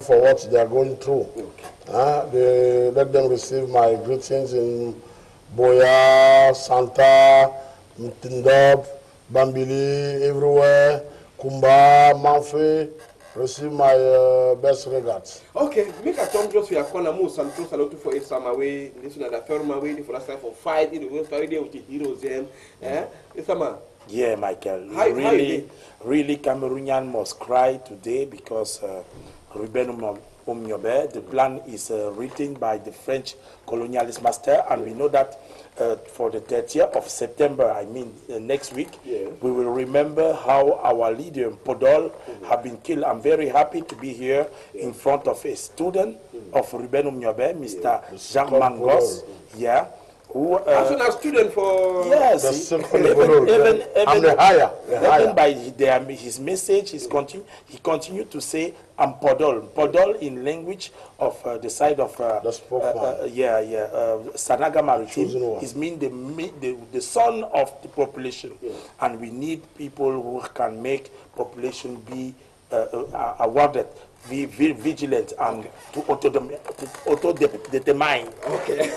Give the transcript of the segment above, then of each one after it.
for what they are going through. They let them receive my greetings in Boya, Santa, Mtindop, Bambili, everywhere, Kumba, Manfe. Receive my best regards. Okay, make a time just for your corner, most and close a lot for some away, listen to the firm away for us for fight in the West Friday with the heroes. It's a man. Yeah, Michael. Really, Cameroonian must cry today because Ruben Umniobe, the plan is written by the French colonialist master, and we know that for the 30th of September, I mean next week, we will remember how our leader Podol have been killed. I'm very happy to be here in front of a student of Ruben Umniobe, Mr. Jean Mangos. Yeah. Who, as a student for yes, even by his message, he continued to say I'm Podol. Podol in language of the side of Sanaga Maritime is mean the son of the population, and we need people who can make population be awarded. Be vigilant and to auto-determine. Okay.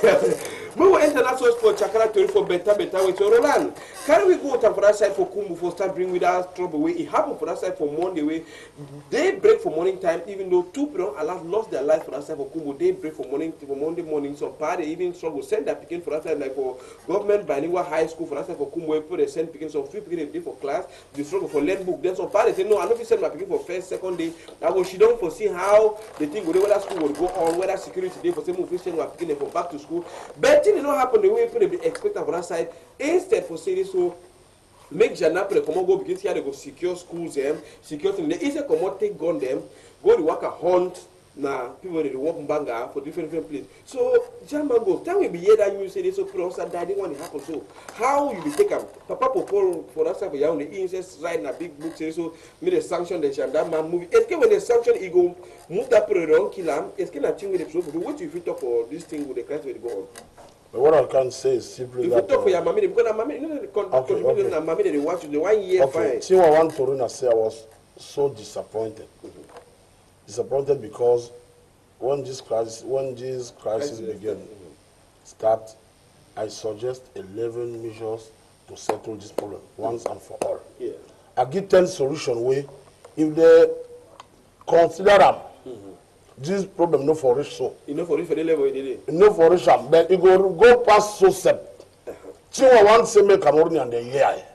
We will international sport Chakra for better with Roland. Can we go to that side for Kumbu for start bring with us trouble? It happened for that side for Monday. They break for morning time, even though 2 people lost their life for that side for Kumbu. They break for Monday morning. Some party even struggle send that picking for that side like for government bilingual high school for that side for Kumbu. They send picking some few picking for class. They struggle for learn book. Then some party say no, I don't send my picking for first, second day. I go she don't foresee how the thing whether school will go on, whether security day for some official who are picking for back to school. But things did not happen the way people expect on that side. Instead for saying so, make Janapre come on go because here they go secure schools secure things. They easily come on take gun them, go to work a hunt. Now people they work banga for different places. So Jamba goes, tell me be here that you say this so process that didn't want to happen. So how you be taken? Papa for that stuff you on the incest writing a big book say so me the sanction the that man movie. It's when the sanction he go move that program kill him. It's kind of thing with the people. What do you talk for this thing with the class will go on? But what I can say is simply if that. If you talk for your mommy, because your mommy, okay. Mommy they watch you the 1 year fine. See what I want to say, I was so disappointed. Disappointed because when this crisis began, I suggest 11 measures to settle this problem once and for all. Yeah. I give 10 solutions where if they consider them, this problem no for reach so. You know for reach for the level it is. No for reach them, then it go past so step. Chiwa want to make Cameroon and the year.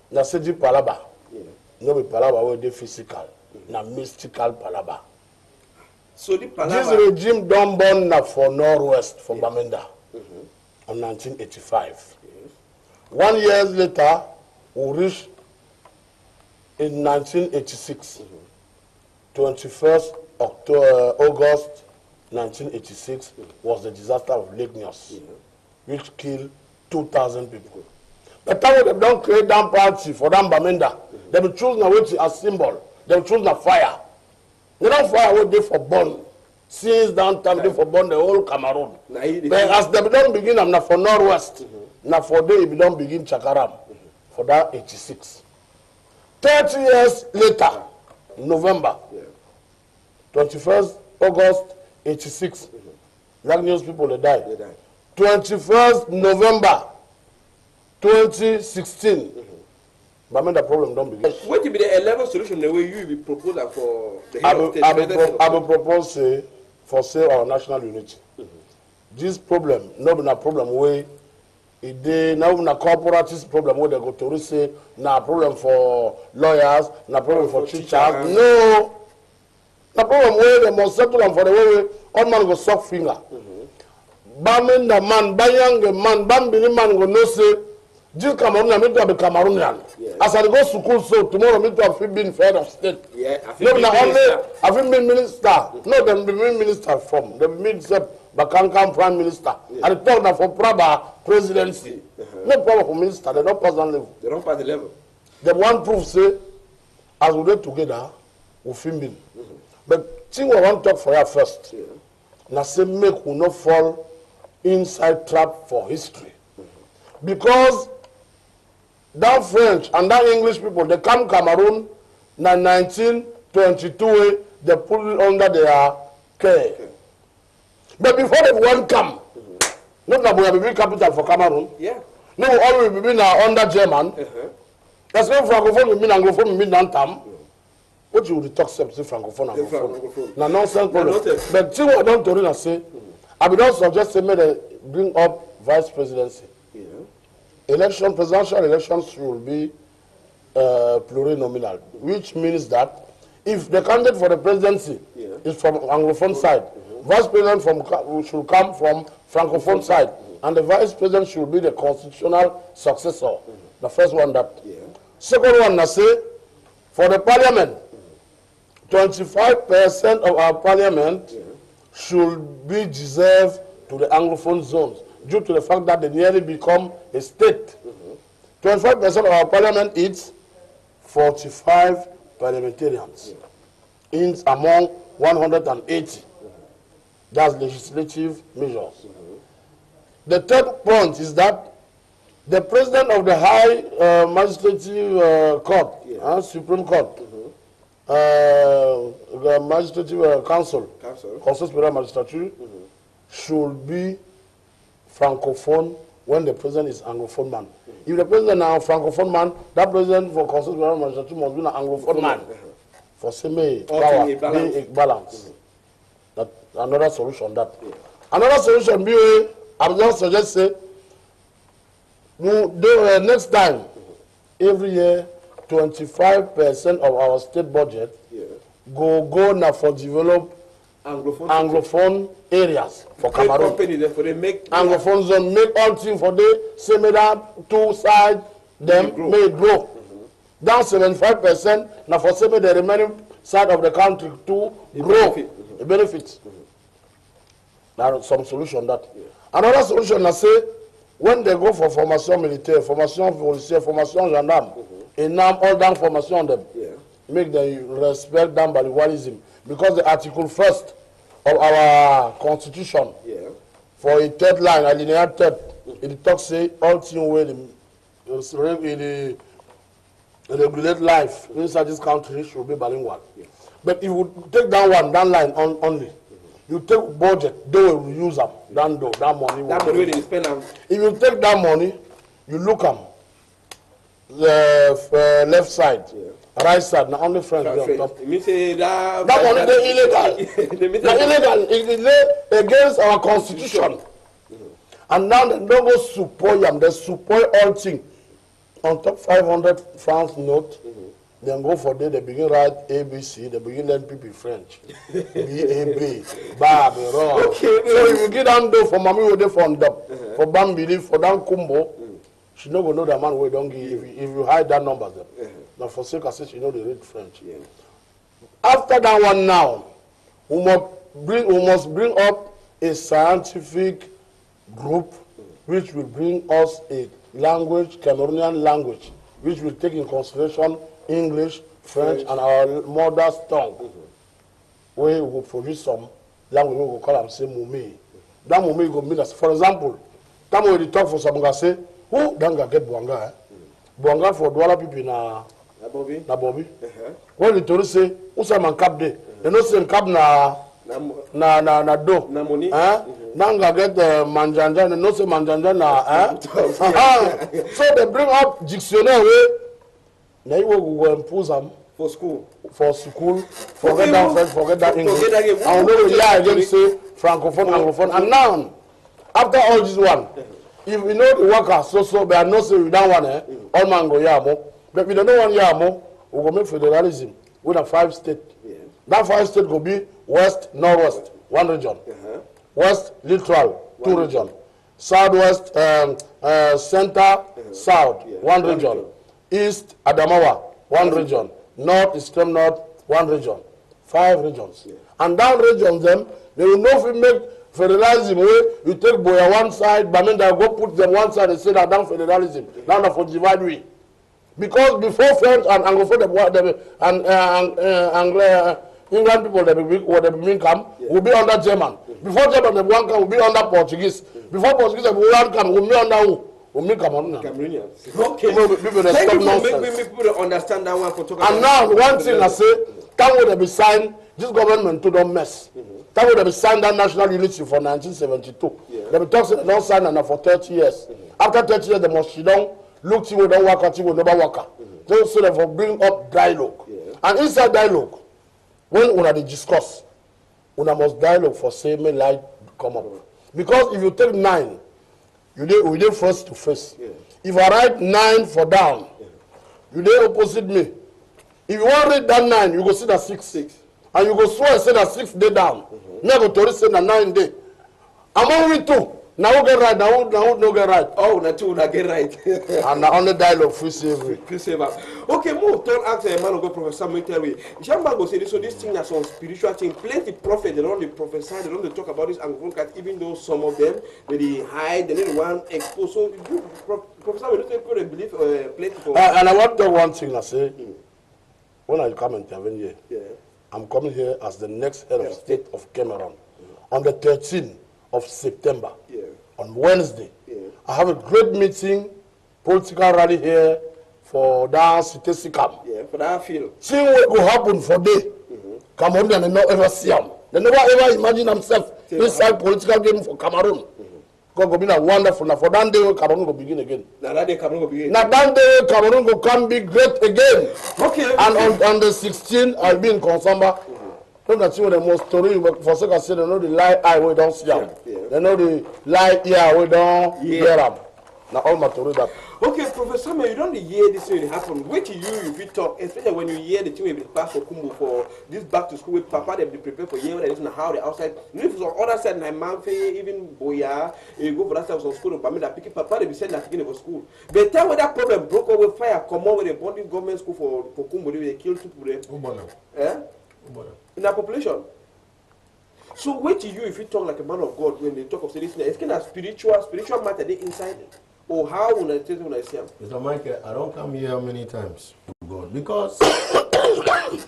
Na say di palaba. No be palaba where they physical, na mystical palaba. So the palaba. This regime don't born na for Northwest for Bamenda in 1985. 1 year later, we reached in 1986, 21st August 1986 was the disaster of Lake Nyos, which killed 2,000 people. The time they don't create that party for that Bamenda, they will choose na way as symbol. They will choose na fire. They don't fire what they for burn. Since that time they for burn the whole Cameroon. But as they don't begin, I'm not for Northwest. Now for they don't begin Chakaram for that 86. 30 years later, November, 21st August 86, Black News people they died. 21st November 2016. But when the problem don't begin. What will be the 11th solution the way you will be proposing for the head of state? I will propose for save our national unity. This problem, not a problem where it is now a corporatist problem where they go to say na problem for lawyers, na problem for teachers. No. The problem where they must settle them for the way all man go suck finger. Bamin the man, bayang the man, bambini man go no say this Cameroon me to be Cameroonian. As I go to school so tomorrow me to have been head of state. Yeah, no, I've been minister. No, them be minister from. Them minister Bakankan prime minister. And they talk now for proper presidency. No problem for minister. They don't pass that level. They don't pass the level. The one proof say as we get together, we film. But thing we want to talk for you first. Now say make we not fall inside trap for history. Because that French and that English people, they come Cameroon in 1922, they put it under their care. But before they won't come, not that we have a big capital for Cameroon. Yeah. No, all we be now under German. That's why Francophone we mean Anglophone we mean Nantam. What you would talk about Francophone Anglophone? Now nonsense problem. But see what I don't tell you say. I would also suggest they may bring up vice presidency. Yeah. Presidential elections should be plurinominal, which means that if the candidate for the presidency is from Anglophone side, vice president should come from Francophone side, and the vice president should be the constitutional successor. The first one that. Second one, I say, for the parliament, 25% of our parliament should be reserved to the Anglophone zones due to the fact that they nearly become a state. 25% of our parliament is 45 parliamentarians in among 180. That's legislative measures. The third point is that the president of the High Magistrative Court, Supreme Court, the Magistrative Council, Conseil Superieur Magistrature, should be Francophone when the president is Anglophone man. If the president is a Francophone man, that president for Conseil Superieur Magistrature must be an Anglophone man. For semi power, be a balance. That another solution. Another solution be I would just suggest say next time every year 25% of our state budget go now for develop Anglophone areas for Cameroon. Anglophone zone make all things for the same that two sides them may grow. Down 75% now for same the remaining side of the country to grow. The benefits. Now some solution that. Another solution I say when they go for formation militaire, formation policière, formation gendarme, and now all down formation on them, make them respect them bilingualism. Because the article 1st of our constitution, for a third line, alinea third, it talks say all things where the regulate life inside this country should be bilingual. But if you take that line only, you take budget, they will use them. That money. That money they spend them. If you take that money, you look them. The left side, right side, not only French. You mean say that money they illegal. They're illegal. It's against our constitution. And now they don't go support them. They support all things. On top 500 francs note. Then go for there, they begin write ABC, they begin learn people French. B-A-B, Bab, Ron. Okay, so if you get down there for Mami Wode for for Bambili, for Dan Kumbo, she not gonna know the man we don't give if you hide that number them. Now for sake of say she know they read French. After that one now, we must bring up a scientific group which will bring us a language, Cameroonian language, which will take in consideration English, French, and our mother tongue. We will produce some language we will call them say Mumi. That Mumi will mean us. For example, come when we talk for some guy say, who don't get Buanga? Buanga for Douala people na Bobby. When the tourists say, who say man cap day? They don't say cap na do. Na money. Nanga get manjanja, they don't say manjanja na So they bring up dictionary. Now you will impose them for school. Forget that French, forget that English. And we will again say Francophone, Anglophone. And now, after all this one, if we know the workers so, but I know say we don't want all man go yamo. But we don't want yamo, we go make federalism with a 5 state. That 5 state will be West, Northwest, 1 region. West, Littoral, 2 region. Southwest, Center, South, 1 region. East, Adamawa, 1 region. North, Extreme North, 1 region. 5 regions. And down regions them, they will know if we make federalism where you take Boya one side, Bamenda go put them one side and say that down federalism. Now for divide we. Because before French and Anglophone and England people that will come will be under German. Before German the one come will be under Portuguese. Before Portuguese the one come will be under who? Cameroonians. Okay. Thank you for making people understand that one for talking. And now one thing I say, can we be signed this government too don't mess. That would have signed that national unity for 1972. They be talking they don't sign it for 30 years. After 30 years, they must sit down, look till we don't work until we never work. So they for bring up dialogue. And inside dialogue, when una dey discuss, una must dialogue for say may light come up. Because if you take 9, we dey face to face. If I write 9 for down, you dey opposite me. If you want read that 9, you go see that 6. And you go swear say that 6 day down. Me go tori say that 9 day. Among we two, now who get right, now who no get right. Oh, na two na get right. And na only dialogue free save. Free save. Okay, more turn ask a man of God, Professor Military. Jamba go say this, so this thing is some spiritual thing. Plenty prophet, they don't prophesy, they don't talk about this and look at even though some of them they hide, they need one expose. So Professor, we don't people believe plenty for. And I want to talk one thing I say. When I come and intervene here, I'm coming here as the next head of state of Cameroon on the 13th of September. On Wednesday, I have a great meeting, political rally here for that city Sikam. For that field. Thing will happen for day. Cameroon and not ever see them. They never ever imagine themselves inside political game for Cameroon. God will be a wonderful. Now for that day, Cameroon will begin again. Now that day, Cameroon will begin. Now that day, Cameroon will come be great again. Okay. And on the 16th, I'll be in Konsamba. Don't that you the most story, but for second say they know the lie eye we don't see them. They know the lie ear we don't hear them. Now all my story that. Okay, Professor, you don't hear this thing happen. Wait till you if you talk, especially when you hear the thing we pass for Kumbu for this back to school with Papa, they be prepared for year and how the outside. You know, if it's on other side, like Manfe, even Boya, you go for that side of school, but that picking Papa, they be sending that again for school. By the time when that problem broke up with fire, come on with the bonding government school for Kumbu, they killed 2 people. In our population. So wait till you if you talk like a man of God when they talk of this, it's kind of spiritual matter they inside it. Or how when I tell you when I see him? Mr. Michael, I don't come here many times, God, because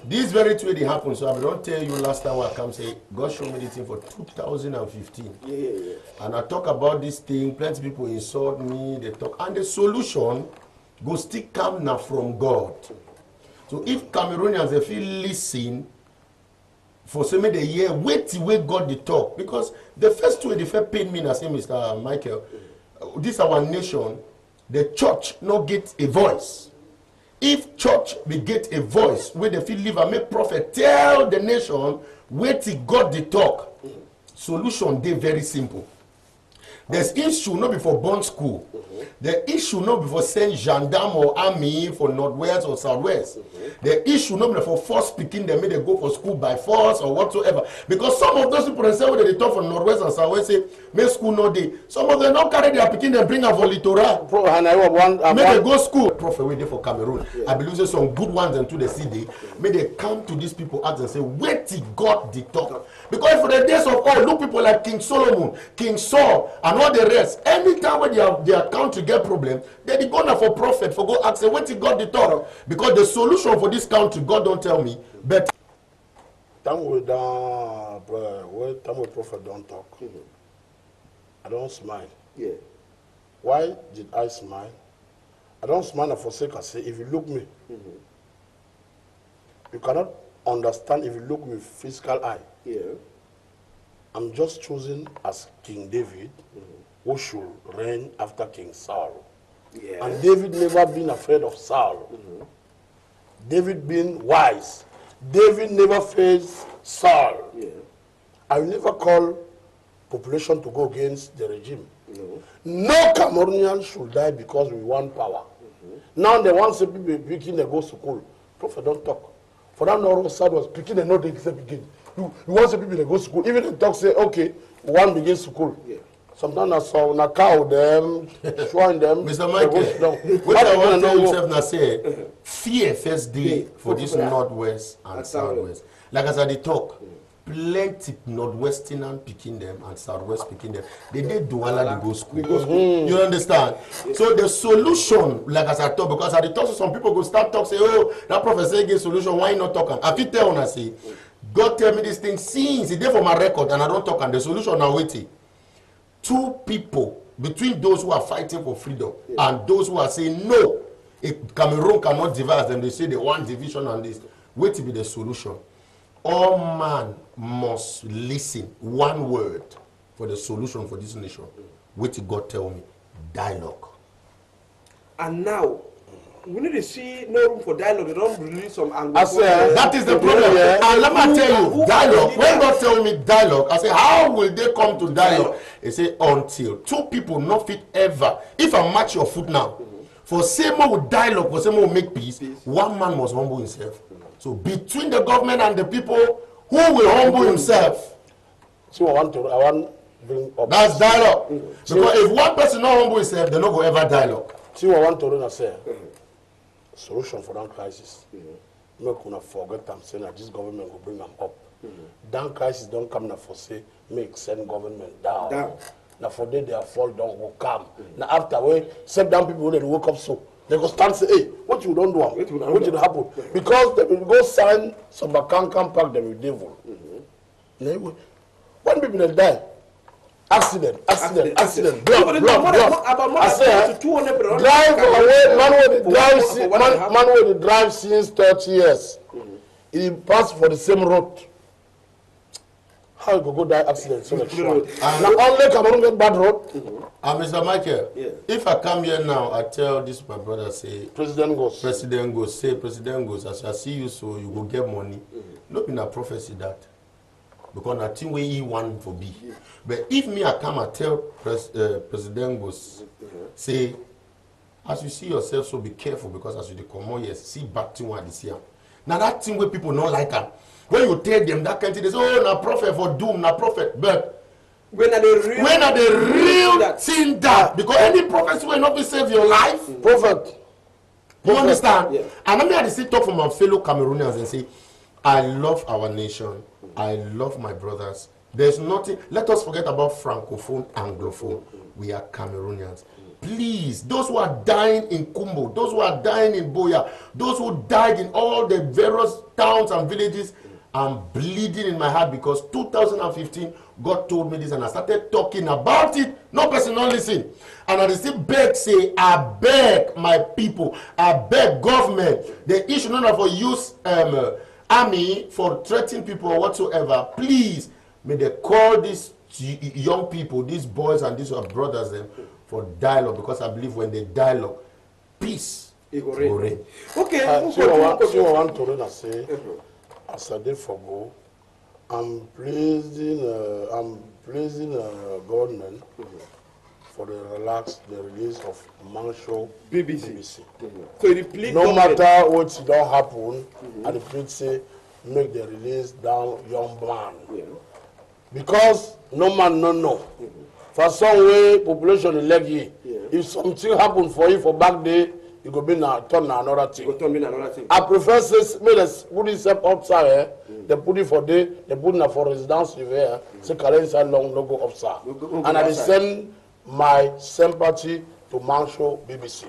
this very thing they happen. So I don't tell you last time I come say God showed me the thing for 2015. And I talk about this thing. Plenty of people insult me. They talk, and the solution go still come now from God. So if Cameroonians they feel listen for some of the year, wait till we God the talk, because the first way they first paid me, I say, Mr. Michael. This our nation, the church not get a voice. If church we get a voice where they feel live and make prophet tell the nation where to God the talk, solution they very simple. There's issue not before born school. The issue not before send gendarme or army for northwest or southwest. The issue not before force speaking them, may they go for school by force or whatsoever. Because some of those people say when they talk from northwest and southwest say, may school not day. Some of them not carry their picking them bring a volitora. May they go school. Prophet way there for Cameroon. I believe there's some good ones into the city. May they come to these people out and say, where did God the talk? Because for the days of old, look people like King Solomon, King Saul, and all the rest. Anytime when their country get problem, they go now for prophet for go ask say, where did God the talk? Because the solution for this country, God don't tell me. But time we prophet don't talk. I don't smile. Why did I smile? I don't smile for sake of say if you look me, you cannot understand if you look with physical eye. I'm just chosen as King David, who should reign after King Saul. And David never been afraid of Saul. David been wise. David never faced Saul. I will never call population to go against the regime. No Cameroonian should die because we want power. Now they want to be picking they go to school. Prophet don't talk. For that north side was picking and not they begin. You want some people to go to school. Even the talk say, okay, one begins school. Sometimes I saw na cow them, showing them. Mr. Michael, what I want to tell yourself now say, fear first day for this northwest and southwest. Like as I did talk, plenty northwestern picking them and southwest picking them. They did duala to go school. You understand? So the solution, like as I talk, because I did talk to some people go start talk say, oh, that professor gave solution, why not talk? I fit tell when I say, God tell me this thing since it's there for my record and I don't talk and the solution now waiting. 2 people between those who are fighting for freedom and those who are saying no, if Cameroon cannot divide them, they say they want division and this. Wait to be the solution. all man must listen one word for the solution for this nation. Which God tell me, dialogue. And now, we need to see no room for dialogue. They don't release some anger. I say, That is the problem. And let me tell you, dialogue. When God tell me dialogue, I say, how will they come to dialogue? He say, until two people not fit ever. If I match your foot now, for same with dialogue, for same will make peace, one man must humble himself. So between the government and the people, who will humble himself? So I want bring up. That's dialogue. Because if one person not humble himself, they not go ever dialogue. See what I want to run say. Solution for that crisis. Make una forget I'm saying that this government will bring them up. That crisis don't come now for say make send government down. Now for they are fall down will come. Now after we set down people when they woke up so they go stand say, hey, what you don't do? What will happen? Because they will go sign some Bakankan pack them with devil. When people they die, accident, blood. I say, drive away, man will drive since 30 years. He passed for the same road. How you go die accident so much? Now only Cameroon get bad road. Mr. Michael, if I come here now, I tell this my brother say President goes, as I see you so you will get money. Not in a prophecy that. Because I think where he want for be. But if me I come and tell President goes say, as you see yourself, so be careful because as you come on, yes, see back to one this year. Now that thing where people don't like them. When you tell them that kind of thing, they say, oh, na prophet for doom, na prophet. But when are the real thing that? Because any prophecy will not be save your life. Prophet. You understand? Yeah. And let me have to talk from my fellow Cameroonians and say, I love our nation. I love my brothers. There's nothing. Let us forget about Francophone, Anglophone. We are Cameroonians. Please, those who are dying in Kumbo, those who are dying in Boya, those who died in all the various towns and villages, I'm bleeding in my heart because 2015, God told me this and I started talking about it. No person not listen. And I still beg, say, I beg my people, I beg government, the issue not for use army for threatening people or whatsoever. Please, may they call these young people, these boys and these brothers them for dialogue, because I believe when they dialogue, peace will reign. Okay, see what I want to say. As I did for go, I'm pleasing government for the release of Mancho BBC. So it no matter what don't happen, and the plead say make the release down young man. Because no man no know. For some way population is leg ye. If something happen for you for back day, you go be now turn another thing. I prefer say make us put it up outside. They put it for day. They put it for residence here. Say carry inside long no go outside. And I send my sympathy to Mancho BBC.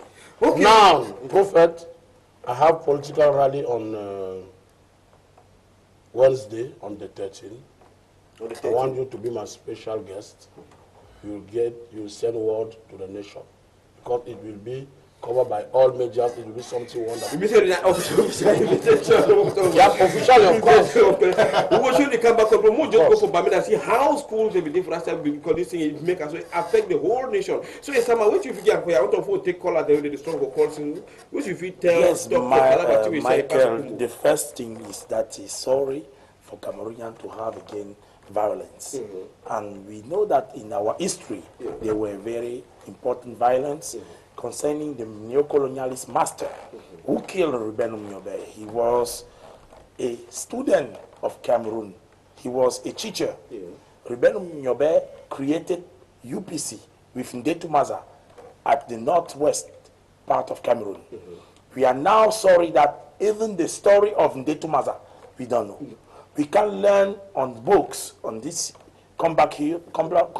Now, Prophet, I have political rally on Wednesday on the 13th. I want you to be my special guest. You'll send word to the nation because it will be covered by all media. It will be something wonderful. Official of course. We should come back from just go for Bamida and see how schools will be different because this thing it make us affect the whole nation. So it's some which if you get I want to take call at the strong calls which if you tell Michael, the first thing is that he's sorry for Cameroonian to have again violence. And we know that in our history there were very important violence concerning the neo-colonialist master who killed Ruben Nyobe. He was a student of Cameroon. He was a teacher. Ruben Nyobe created UPC with Ndetu Maza at the northwest part of Cameroon. We are now sorry that even the story of Ndetu Maza, we don't know. We can learn on books on this. Come back here, come back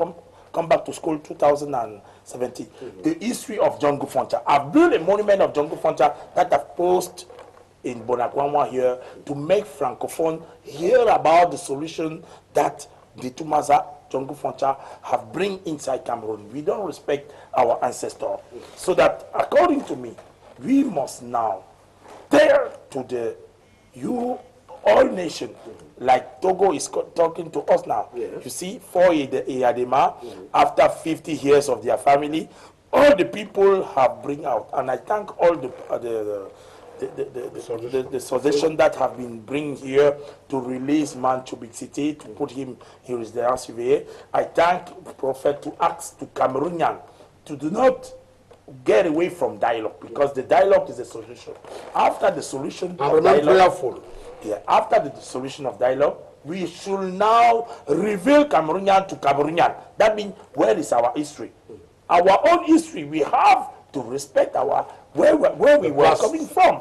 to school 2017. The history of Django Foncha. I've built a monument of Django Foncha that I've posted in Bonagwama here to make Francophone hear about the solution that the Tumaza Django Foncha have bring inside Cameroon. We don't respect our ancestors. So that, according to me, we must now tell to the all nations. Like Togo is talking to us now. You see, for Iyadema, after 50 years of their family, all the people have bring out, and I thank all the suggestion that have been bring here to release man to big city, to put him in residence surveyor. I thank Prophet to ask to Cameroonian to do not get away from dialogue, because the dialogue is the solution. After the solution of dialogue, after the solution of dialogue, we should now reveal Cameroonian to Cameroonian. That means, where is our history? Our own history. We have to respect our where we were coming from.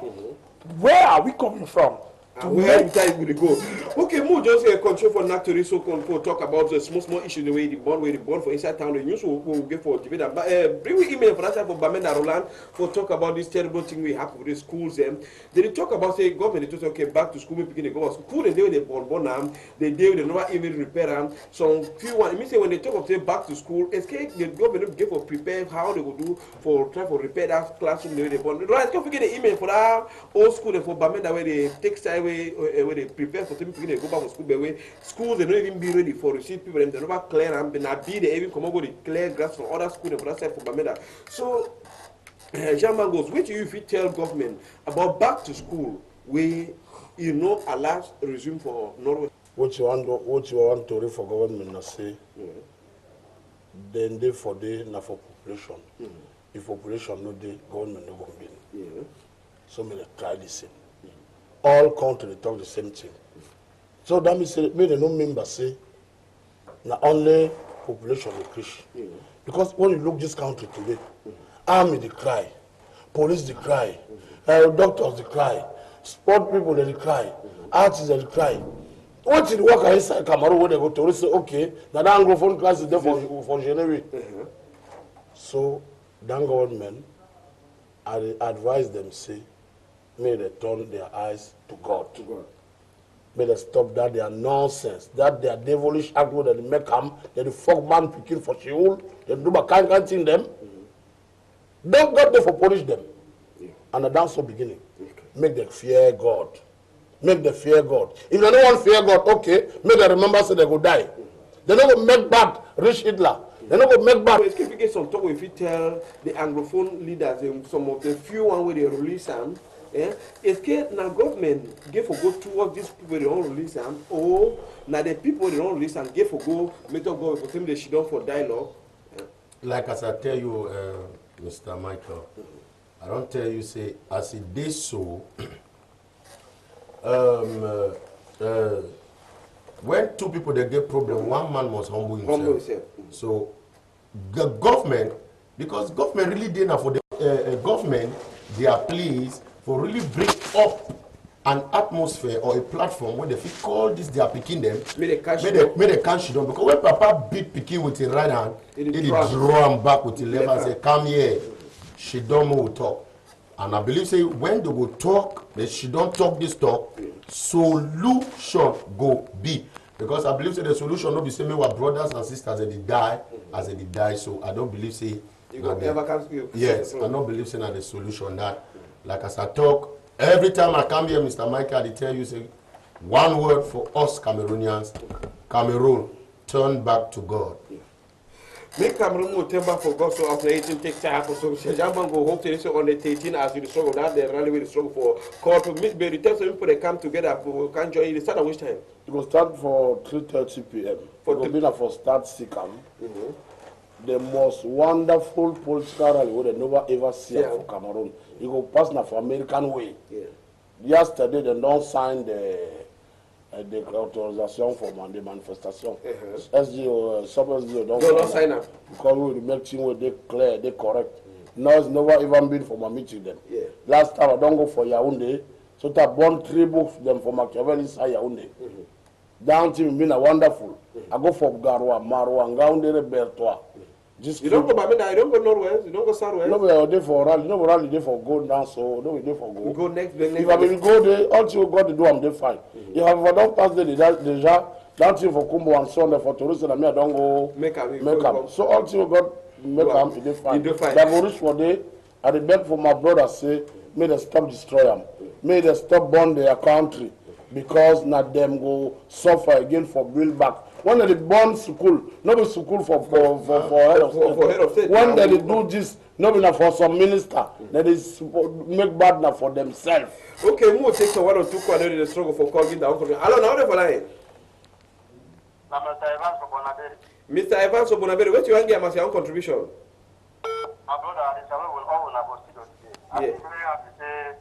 Where are we coming from? Where time will go? Okay, more just control for Naturi so for talk about the small issue the way the born for inside town. The news will get for debate. But bring we email for that for Bamenda Roland for talk about this terrible thing we have with the schools. They talk about say government they talk okay back to school, we begin to go to school. They do they born they do they never even repair them. So few one. It means say when they talk of say back to school, it's the government give for prepare how they will do for try for repair that classroom the way they born. Right? Can forget the email for that old school for Bamenda where they take time where they prepare for people to go back to school, but where schools they don't even be ready for receive people, and they never clear them, they not be they even come over the clear grass from other schools for that side for Bamenda. So, Jean Mangos, what do you if you tell government about back to school where you know a last resume for Norway? What you want to read for government na say, then they for day na for population. If population no day, government no go win. So many try this thing. All countries talk the same thing. So that means me they no member say na only population increase. Because when you look this country today, army they cry, police they cry, doctors they cry, sport people they cry, artists they cry. What did work inside Cameroon where they go to say okay, now that Anglophone class is there for January. So that government I advise them say, may they turn their eyes to God. May they stop that their nonsense, that their devilish act where they make them, they fuck man picking for Sheol, they do a kind thing them. Don't God there for punish them. And that's the beginning. Make them fear God. Make them fear God. If they don't want fear God, okay, make them remember so they go die. They don't go make bad rich Hitler. They don't go make bad. If you get some talk, if you tell the Anglophone leaders, some of the few one where they release them, is now government give for go towards these people they don't release them, or now the people they don't release them give for go make up go for them they should do for dialogue. Like as I tell you, Mr. Michael, I don't tell you say as it did so. When two people they get problem, one man must humble himself. So the government, because government really didn't for the government, they are pleased for really bring up an atmosphere or a platform where they feel call this they are picking them, may they can't shoot them. Because when Papa beat picking with his right hand, he draw him back with his left hand and say, come here, she don't will talk. And I believe say when they will talk, they she don't talk this talk, solution go be. Because I believe say the solution not be same with brothers and sisters as they die, so I don't believe say yes, I don't believe say that the solution that like as I talk, every time I come here, Mr. Michael, I tell you, say, one word for us Cameroonians, Cameroon, turn back to God. Make Cameroon will turn back for God, so after 18 take time for so Jamban go hope to on the 13 as you struggle that they rally with the struggle for call to Miss Berry. Tell some people they come together for can join you. They start at which time? It will start for 3:30 p.m. For the for start Sikam. The most wonderful political rally we never ever see for Cameroon. You go pass now for American way. Yesterday they don't sign the authorization for the manifestation. SGO, sub-SGO don't sign up. Because we make things where they clear, they correct. Now it's never even been for my meeting them. Last time I don't go for Yaoundé, so I bought 3 books them for Machiavelli inside Yaoundé. Down team been a wonderful. I go for Garwa, Marwa, Ngaoundé, Bertois. You don't go Bamenda, you don't go Northwest, you don't go Southwest. No, we are there for rally. No, we rally there for gold now, so no, we there for gold. We go next. If I mean go there, all you got to do, I'm there fine. If I don't pass there, deja, that thing for Kumbo and Sunday for tourists, and I don't go make them. So all you got make them, they fine. They go reach for there. I beg for my brother say, may they stop destroy them, may they stop burn their country. because na them go suffer again for build back. When they born school, no be school for head of state. For head of state. When they do this, no be na for some minister. That is make bad na for themselves. Okay, we will take some 1 or 2 calls in the struggle for calling down. Hello, now the line. Mr. Evans Obonabere, what you want to give your own contribution? My brother, the Salon will all on our studio today. I'm very happy to say,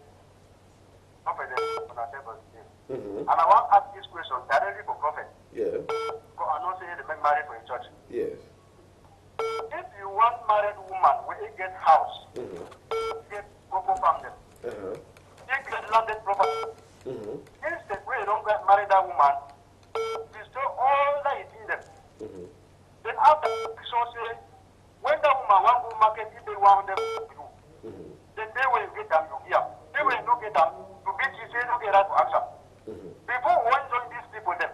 Prophet on our table today. And I want to ask this question directly for Prophet. Yeah. Because I know say they make married for a church. Yes. If you want married woman, when you get house, get cocoa from them, take the landed property. Instead, when you don't get married that woman, destroy all that is in them. Then after, so say, when that woman want to go market, if they want them to do, then they will get them to hear. They will not get them to beat you, say, don't get that to action. Before one join these people, then,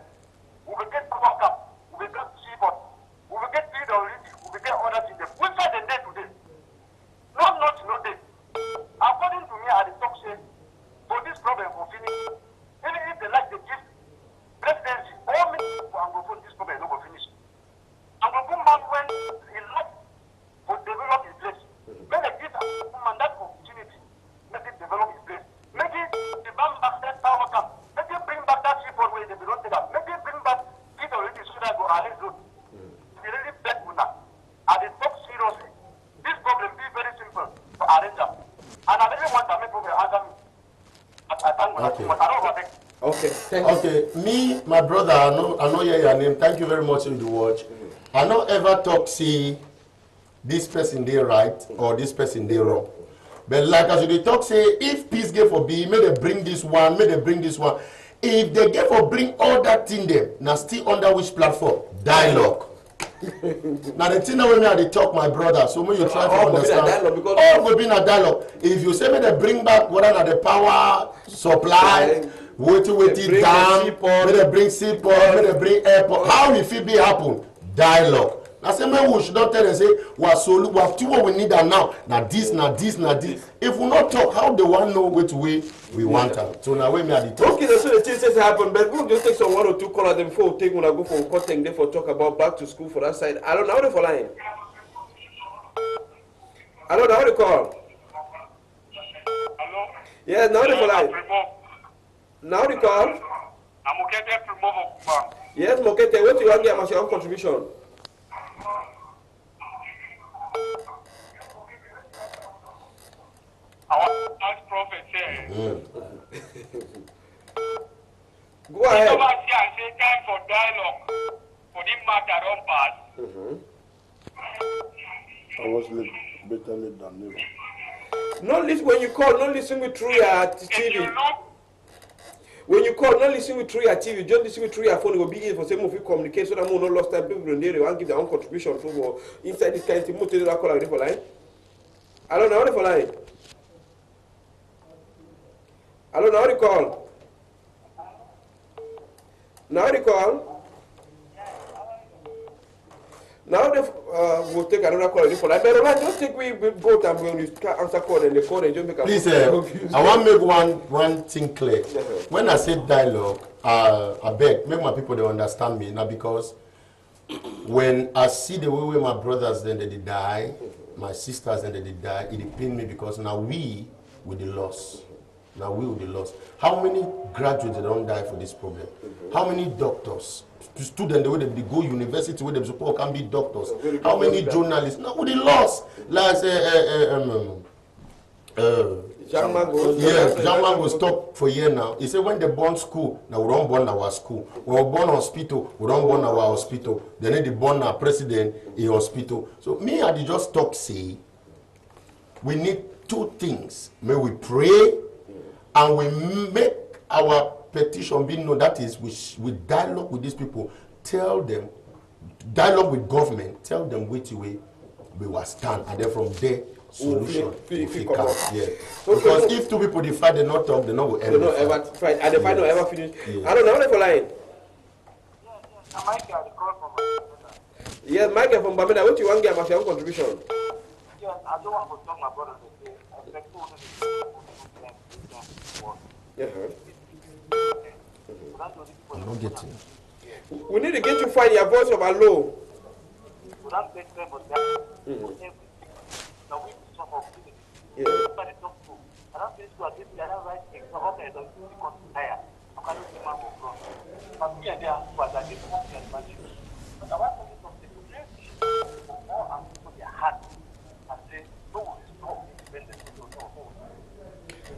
we will get cover cup, we will get seaport, we will get PWD, we will get other things. Which are the day today? No day. According to me, I talk say, for this problem will finish. Even if they like the gift, presidency, all me and go this problem, no go finish. And go come back when he like to develop his place. When they give a woman that opportunity, make it develop his place. Make it develop back that power camp. Make it bring back that seaport where they belong to them. Make it bring back people already so that go arrest road. It's really bad now. And they talk seriously. This problem be very simple to arrange them. And I really want to make people answer me. I thank you. I don't want to take. Okay, thank you. Okay, me, my brother, I know your name. Thank you very much for the watch. I don't ever talk, see, this person they right or this person they wrong. But like as you talk, say, if peace get for be, may they bring this one, may they bring this one. If they get for bring all that thing them, now still under which platform? Dialogue. Now the thing that when they talk, my brother, so when you try to understand, all will be in a dialogue. If you say may they bring back what are the power supply, wait dam, may they bring seaport, may they bring airport, how if it be happen? Dialogue. Now say man we should not tell them say we have two what we need them now. Now this. If we not talk, how they want know which way we want them. So now we may talk. Okay, so the things happen, but we'll just take some 1 or 2 calls them before we take when I go for cutting there for talk about back to school for that side. I don't know how they for line. I don't know how they call. Hello? Yeah, now they for line. Now they call. I'm okay to remove. Yes, Mokete, what do you want to give your own contribution? I want to ask Prophet say. Go ahead. Over here and say time for dialogue for this matter don't pass. I was better late than never. Not listen when you call, not listen with through your TV. When you call, not listen with through your TV, just listen with through your phone. It will be easy for some of you communicate so that more no lost time. People don't they want to give their own contribution to inside this kind of thing. Most of them call out for line. I don't know how they for line. I don't know how they call. Now they call. Now they will take another call for line. But Roland, just take we both and when you answer call and the call and just make a. Please, I want to make one thing clear. When I say dialogue, I beg, make my people they understand me now because when I see the way my brothers then they die, my sisters then they die, it pain me because now we with the loss. Now we will be lost. How many graduates don't die for this problem? How many doctors, students, the way they go university, where they support can be doctors? How many journalists? No, we lost. Like Jean Mango stop for a year now. He said when they born school, now we don't born our school. When we born hospital, we don't born our hospital. Then they born our president in hospital. So me, I just talk say, we need two things. May we pray. And we make our petition be known. That is, we dialogue with these people, tell them, dialogue with government, tell them which way we will stand, and then from there, solution. Yeah. Because if two people fight, they not talk, they not will ever fight, and the fight not ever finish. I don't know how they for line. Yes, Michael from Bamenda. What you want to give your own contribution? Yes, I don't want to talk my brother. I'm not getting. We need to get you find your voice of alone.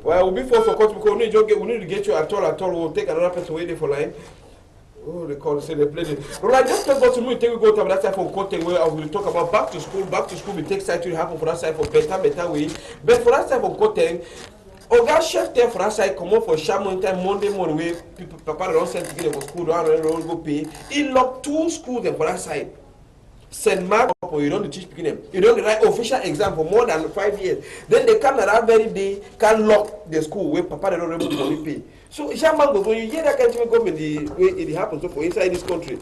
Well, we'll be forced for court because we need to get you at all. We'll take another person waiting for line. Oh, they call say they play it. Right, just talk about to me. Take we go to that side for content where I will talk about back to school. Back to school, we take side to happen for that side for better way. But for that side for content, Oga chef there for that side come up for Shamon time Monday morning where people Papa don't send to get for school, don't go pay. He locked 2 schools there for that side. St. Mark, you don't teach them. You don't write official exam for more than 5 years. Then they come that very day, can lock the school where Papa they don't remember money pay. So Shaman when you hear that kind of government the way it happens so for inside this country.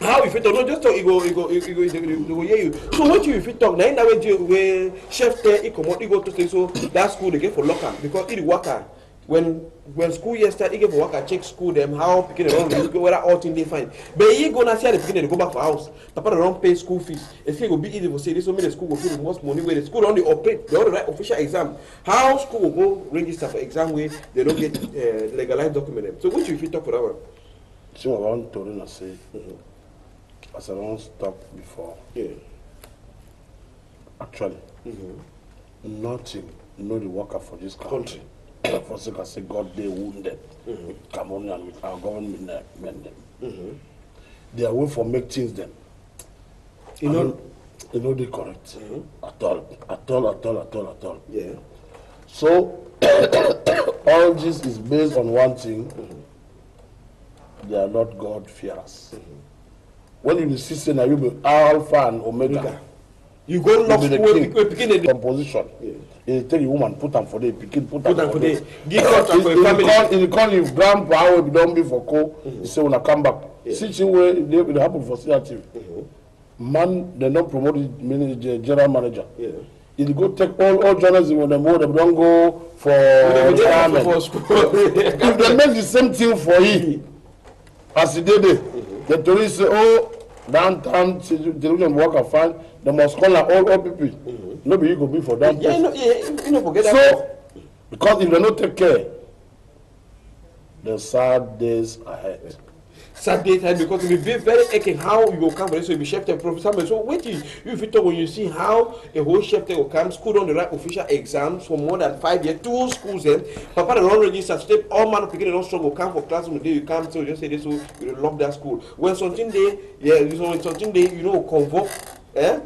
How if you talk, not just talk, you go hear you. So what you if you talk, now in that way where chef there, he come out, he go to say so that school they get for locker because it worker. When school year start, he get for work and check school them how picking around whether all thing they find. But he gonna see the picking they go back for house. Papa don't pay school fees. It's going to be easy for say this. So many school will pay the most money where the school only operate. They only write official exam. How school will go register for exam where they don't get legalized document them. So what you talk for that one? So I want to say, as I don't stop before. Yeah. Actually, nothing, the worker for this country. For sake I say God they wounded Cameroon and with our government men them. They are way for make things them. You know they correct. At all. Yeah. So all this is based on one thing. They are not God fearers. When you see say now you be Alpha and Omega. You go lock school begin the composition. You tell the woman put them for the pikin, put them for the give contract for a family. In the corner, if grandpa will be done before co, he say when I come back. See where it happen for CRT. Man, they not promote the general manager. If you go take all journalism when they don't go for if they make the same thing for you as he did it, the tourists say, oh, downtown television worker fine. They must call all people. Nobody you go be for that. You know, forget so, that. Because if they don't take care, the sad days ahead. Sad days ahead because it will be very aching how you will come for this. So you be chef tech professor. So wait till you talk when you see how a whole chef tech will come, school on the right official exams for more than 5 years, 2 schools then. Papa don't register, step all man of people don't struggle, come for classroom day, you come so you just say this, so you lock that school. When something day, when something day, convoke.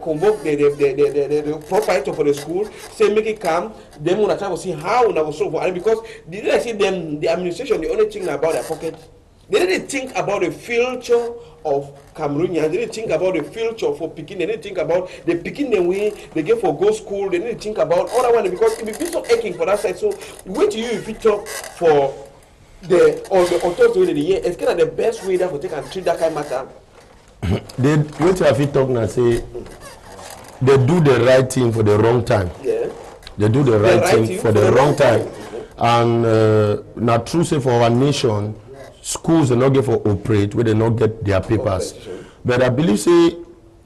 Convoke the proprietor for the school, say make it come, then when I try to see how we will solve it. Because did I see them, the administration, the only thing about their pocket, they didn't think about the future of Cameroonians, they didn't think about the future for Pekin, they didn't think about the Pekin the way they get for go school, they didn't think about other one because it will be so aching for that side. So wait till you if you talk for the authority of the year, it's kind of the best way that we take and treat that kind of matter. They wait if you talk and say they do the right thing for the wrong time. Yeah. They do the right thing for the wrong time. And now true say for our nation, schools they not get for operate where they not get their papers. But I believe say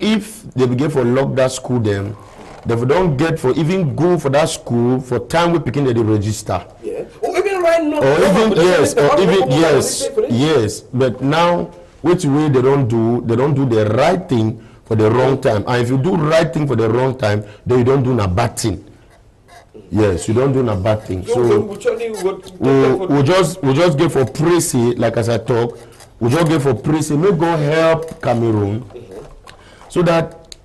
if they begin for lock that school them, they don't get for even go for that school for time we begin they register. Yeah. Or even right now. Or even yes. But now which way they don't do the right thing for the wrong time. And if you do right thing for the wrong time, then you don't do a bad thing. Yes, you don't do a bad thing. So we just get for praise, like as I talk, we just get for praise. May God help Cameroon so that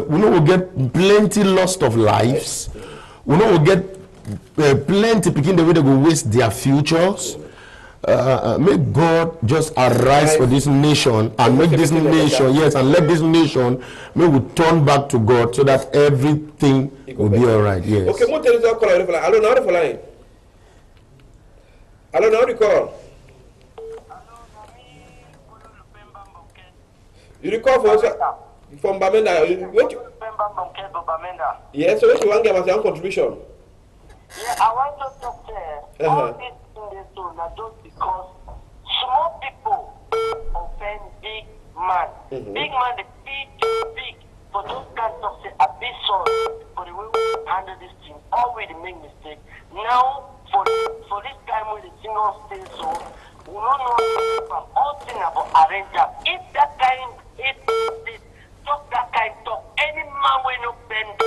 we know we'll get plenty lost of lives. We know we'll get plenty picking the way they will waste their futures. May God just arise for this nation and make this nation, and let this nation, may we turn back to God so that everything will be all right. Yes. Okay, what is that call? Hello, now the line. Hello, now the call. You recall from Bamenda? Yes, so what you want to give us your contribution? Yeah, I want to talk there. All these things they do, not just because man. Big man, the big. For those kinds of say, a big sorry for the way we handle this thing. Always make mistake. Now, for this time when the thing not stay so, we don't know from all things about arranger. If that kind, talk that kind talk, any man will not bend.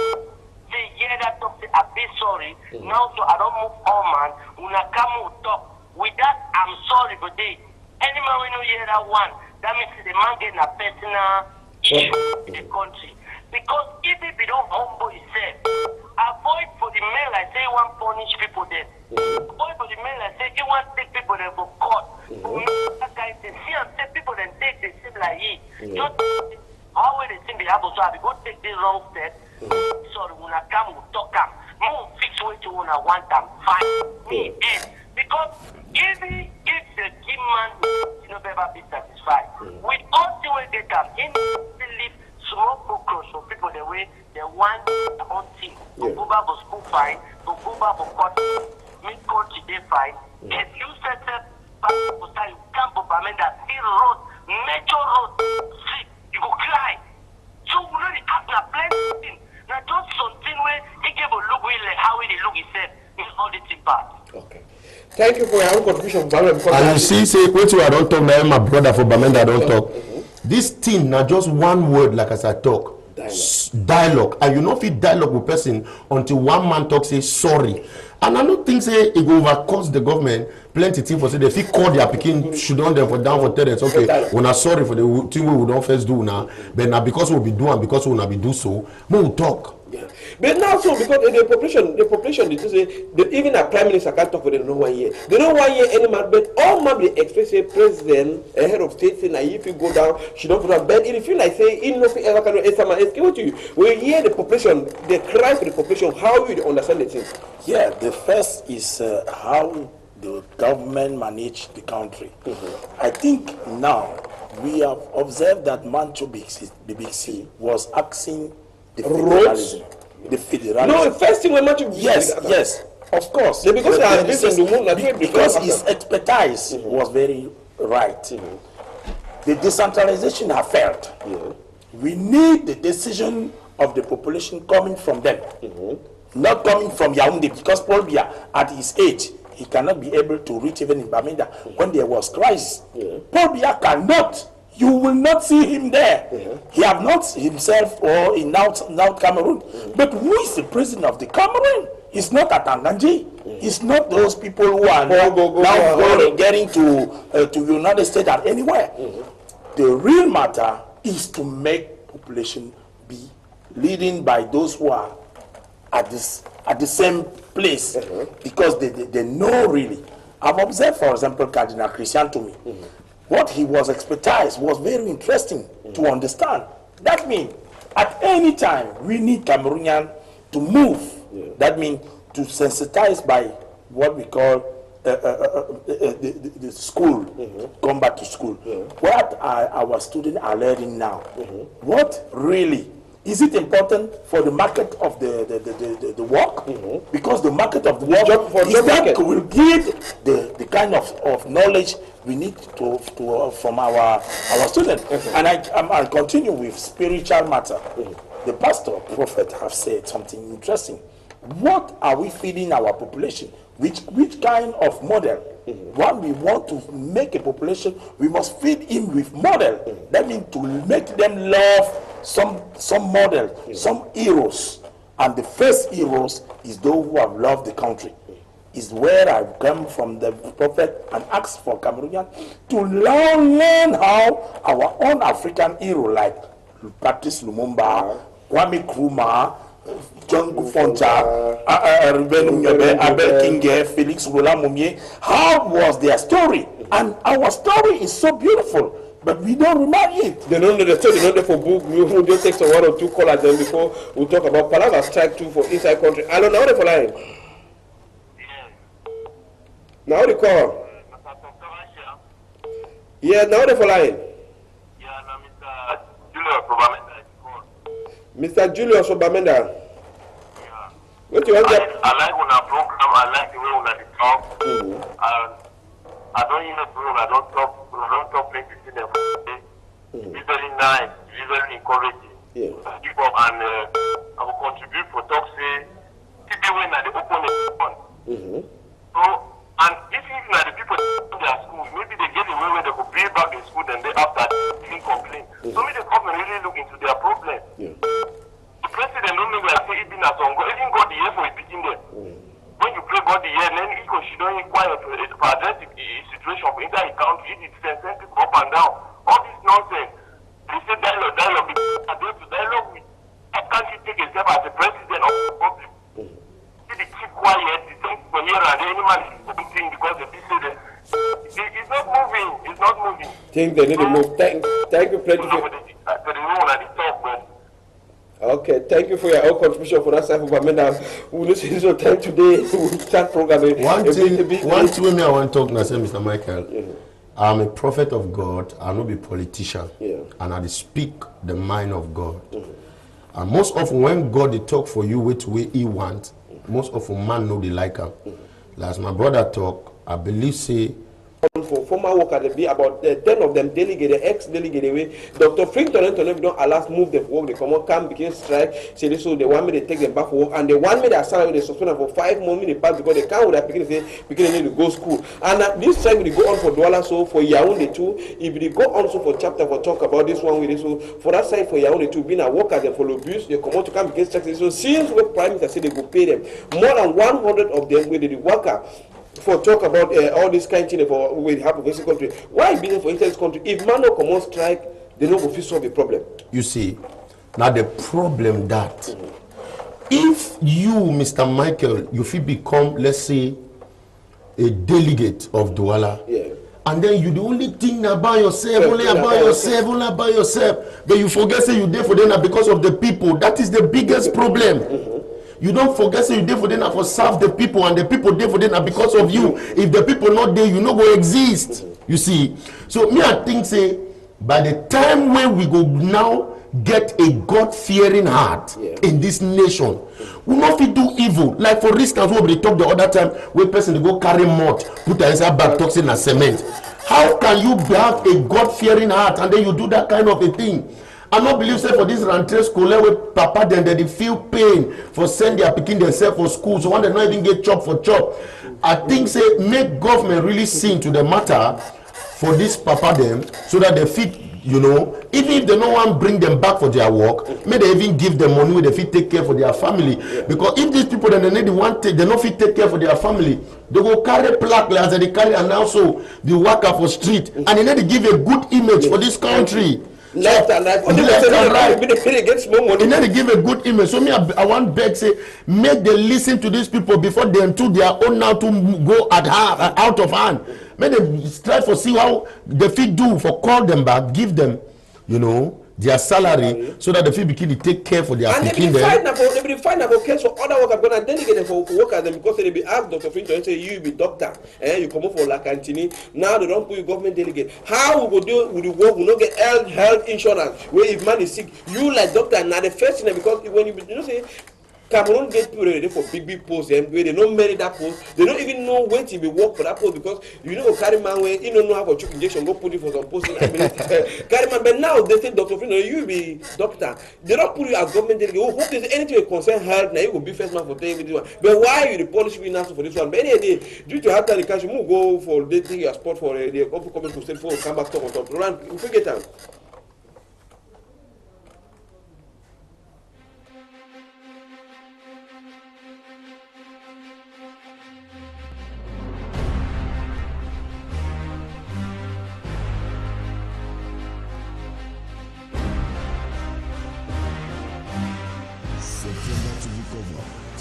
They hear that talk, say, a big sorry. Now, so I don't move all man. When I come with talk, with that, I'm sorry, but any man will not hear that one. That means the man getting a personal issue in the country. Because if he don't humble himself, avoid for the men like say you want punish people then. Avoid for the men like say you want take people then for court. That guy say see and take people then take the same like he. Just how will the thing be able to have go take this wrong step? Sorry, when I come we'll talk am. Move fix what you wanna want them. Fine. Me end. Because if the key man you know never be satisfied. With all the way they come in live small cockroach for people the way they want their own thing. Go back to school fine, go back to court, make court they fine. If you set up you can't permit that road, major road, street, you go cry. So we know the have plenty. Now just something where he gave a look like how he look himself in all the thing part. Okay. Thank you for your own contribution, Bamenda. And you see, say what you I don't talk now, my brother for Bamenda don't talk. This thing now just one word like as I talk. Dialogue. And you know if you dialogue with person until one man talk say sorry. And I don't think say it will overcost the government plenty thing for say they fit call their picking should on them for down for tenants. Okay, we're not sorry for the thing we don't first do now. But now because we'll be doing because we'll not be do so, we'll talk. Yeah. But now so because the population they say even a prime minister can't talk for them no 1 year. They don't 1 year anymore, but all man they expect say president a head of state say now if you go down, she don't put a bed. If you like say in no ever can what you we hear the population, they cry for the population, how you understand the thing? Yeah, the first is how the government manage the country. I think now we have observed that Mancho BBC was asking the federalism. The federalism. No, the first thing we want to yes, of course. Because because his expertise was very right. The decentralization has failed. We need the decision of the population coming from them, not coming from Yaoundé, because Paul Biya at his age he cannot be able to reach even in Bamenda when there was crisis. Paul Biya cannot. You will not see him there. He have not himself or in North Cameroon. But who is the president of the Cameroon? It's not Atanganji. It's not those people who are now getting to United States or anywhere. The real matter is to make population be leading by those who are at the same place because they know really. I've observed, for example, Cardinal Christian to me. What he was expertise was very interesting to understand. That means at any time we need Cameroonian to move. That means to sensitize by what we call the school, come back to school. What our students are learning now? What really is it important for the market of the work? Because the market of the work will give the kind of knowledge we need from our students. And I continue with spiritual matter. The pastor, prophet have said something interesting. What are we feeding our population? Which kind of model? When we want to make a population, we must feed him with model. That means to make them love some model, some heroes. And the first heroes is those who have loved the country. Is where I come from the prophet and ask for Cameroonian to learn how our own African hero like Patrice Lumumba, Kwame Nkrumah, John Fonja, Abel Kinge, Felix Roland Mumier, how was their story? And our story is so beautiful. But we don't remind it. They don't know the story, they don't know for book. We'll just take some 1 or 2 callers then before we talk about Palava strike 2 for inside country. Hello, now for line. Now the call. Yeah, now the for line. Yeah, now Mr. Julius Obamenda is Mr. Julius Obamenda. Yeah. What you want? I like when I program, I like the way when I talk. I don't even know, I don't talk plenty to them. It's very nice, it's very encouraging. Yeah. Keep up and I will contribute for talk say people when they open the So and if even the people in their school, maybe they get away where they could pay back the school and they after even complain. So maybe the government really look into their problem. Yeah. The president don't know where say even as on even got the year for picking them. When you pray God the year, then she don't inquire to address the situation for entire country, it is send people up and down. All this nonsense. They say dialogue, dialogue with how can't you take a step as the president of the republic? If they keep quiet, the thing for here and the animal is something because the people it's not moving, it's not moving. Think they need to move. Thank you, President. Okay, thank you for your own contribution for that side of Bamenda. We'll listen to time today. We'll start programming. One thing I want to talk now, Mr. Michael. I'm a prophet of God. I will not be a politician. And I speak the mind of God. And most often when God they talk for you which way he wants, most often man know they like him. As my brother talk, I believe say for former workers, there be about 10 of them delegated, ex-delegated away. Dr. Frington and Toledo don't allow us move them for work. They come on, come begin strike. Say this, so they want me to take them back for work, and they want me to salary they suspend them for 5 more minutes back because they can't with their beginning say because they need to go school. And this strike will go on for Douala, so for Yaoundé too. If they go on so for chapter for talk about this one with this, so for that side for Yaoundé too, being a worker they follow abuse, they come out to come begin strike. So since the Prime Minister said they go pay them, more than 100 of them with the worker. For talk about all this kind of thing for we have in this country. Why business for this country? If man no come on strike, they no go fit solve the problem. You see, now the problem that if you, Mr. Michael, you fit become, let's say, a delegate of Douala, and then you the only thing about yourself, only about yourself, but you forget say you there for them because of the people. That is the biggest problem. You don't forget say you there for them for serve the people, and the people there for them because of you. If the people not there, you no go exist. You see. So me I think say by the time when we go now get a God-fearing heart in this nation, we not fit do evil. Like for instance, what we talked the other time, where person they go carry mud, put inside bag toxin and cement. How can you have a God-fearing heart and then you do that kind of a thing? I not believe say for this rentrée scolaire where papa then they feel pain for send their pikin themselves for school, so one they not even get chop for chop. I think say make government really see into the matter for this papa them so that they fit, you know, even if they no one bring them back for their work, may they even give them money where they fit take care for their family. Because if these people then they need one take, they no fit take care for their family, they go carry plaque as they carry and also the worker for street, and they need to give a good image for this country. Left and right. You need to give a good image. So me, I want beg say, make them listen to these people before they into their own now to go out of hand. Make them try for see how the fit do for call them back, give them, you know, their salary so that the fee begin to take care for their and picking them. They be fine about case for other workers going to delegate them for workers them because they be asked Dr. Finton and say you be doctor you come up for Lacantini. Now they don't put you government delegate. How we go deal with the work? We not get health insurance where if man is sick, you like doctor now the first thing because when you know say Cameroon get people ready for big posts where they don't marry that post. They don't even know when to be work for that post because you know carry man when you don't know how to choke injection, go put it for some post. Carry man, but now they say Dr. Fino, you be doctor. They don't put you as government delegate. Hope there's anything concern health, now you will be first man for telling this one. But why you the policy we answer for this one? But anyway, due to have the cash, you move go for dating your spot for the upcoming to state for come back talk on top. Roland, if we get time.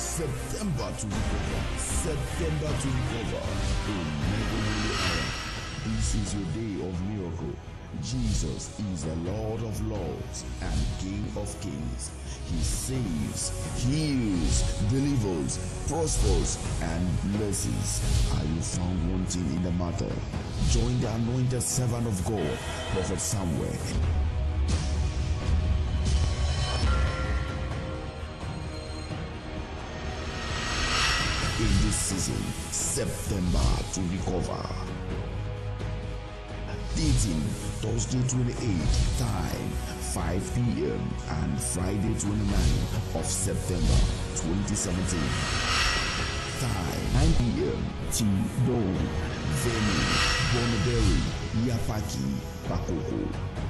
September to recover. This is your day of miracle. Jesus is the Lord of Lords and King of Kings. He saves, heals, delivers, prospers, and blesses. Are you found wanting in the matter? Join the anointed servant of God, Prophet Samuel. In this season, September to recover. Dating Thursday 28th, time 5 p.m. and Friday 29th of September 2017. Time 9 p.m. T-Bone. Venue Bonneberry, Yapaki, Bakoko,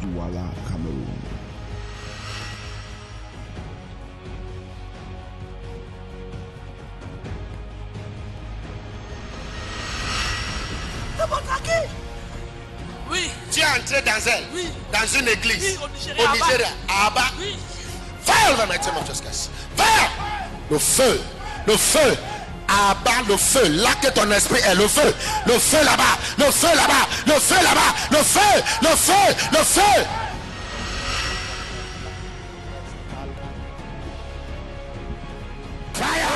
Douala, Cameroon. Oui. Tu es entré dans une église Oui, au Nigeria, à Abba. Oui. Fire over my team of justice. Fire! Le feu, Abba, le feu. Là que ton esprit est le feu là-bas, le feu là-bas, le feu là-bas, le feu. Fire!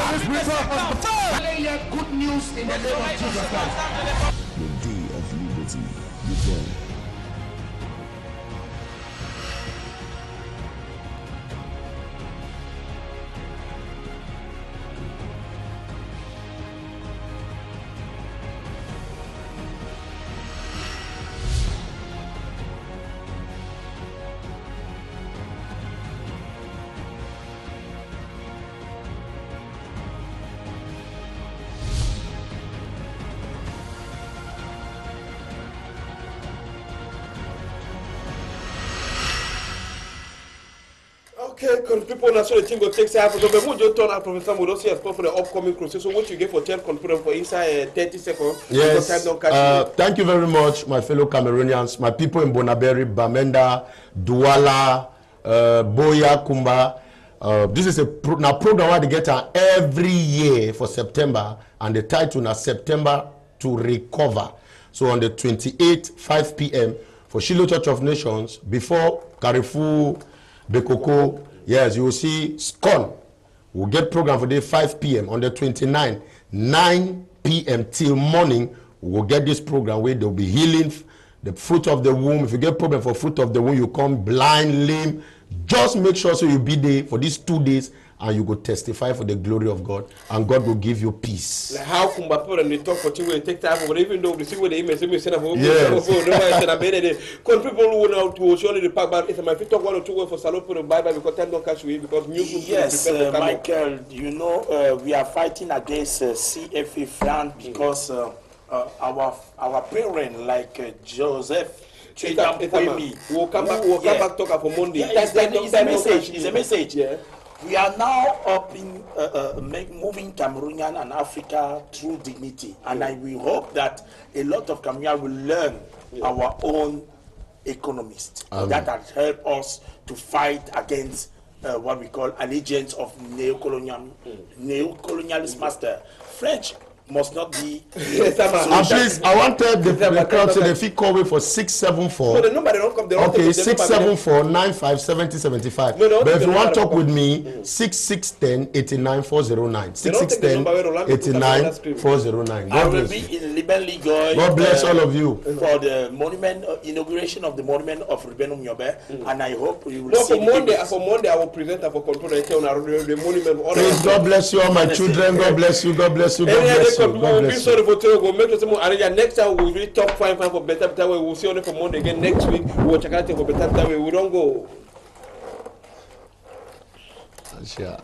Good news in the name of Jesus Christ. The day of liberty began. Okay, people now so the thing go take time. So we just turn out Professor Mudosi as for the upcoming crusade. So what you get for 10 people for inside 30 seconds? Yes. Time don't catch Thank you very much, my fellow Cameroonians, my people in Bonneberry, Bamenda, Douala, Boya, Kumba. This is a program where they get every year for September, and the title is September to Recover. So on the 28th, 5 p.m. for Shiloh Church of Nations, before Carrefour, Bekoko, yes, you will see SCON. We'll get program for the 5 p.m. on the 29th, 9 p.m. till morning. We'll get this program where they'll be healing the fruit of the womb. If you get problem for fruit of the womb, you come blind, lame. Just make sure so you be there for these 2 days and you go testify for the glory of God, and God will give you peace. Like how come people and they talk for you will take time for even though we see what they may send about because people who know to surely the pack, but if I talk 1 or 2 words for Salopo the Bible because time don't catch you because music. Yes, Michael, you know we are fighting against CFA France because our parents like Joseph. We'll come back talk for Monday. It's a message. Yeah. We are now up in moving Cameroonian and Africa through dignity, and we hope that a lot of Cameroonians will learn our own economists that has helped us to fight against what we call allegiance of neocolonialist master. French must not be. And please, I want the crowd to the call away for 674. No, the number they don't come. Okay, 674 95 70 75. But if you want to talk with me, 6610 89 409. 6610 89 409. I will be in Liben Ligoy. God bless all of you for the monument inauguration of the monument of Ruben Umyobe, and I hope you will see. For Monday, I will present for control the monument. Please, God bless you, all my children. God bless you. God bless you. God bless you. God bless you. Next time we will really talk fine for better way. We'll see only for Monday again next week. We'll check out for better way. We don't go. Asia.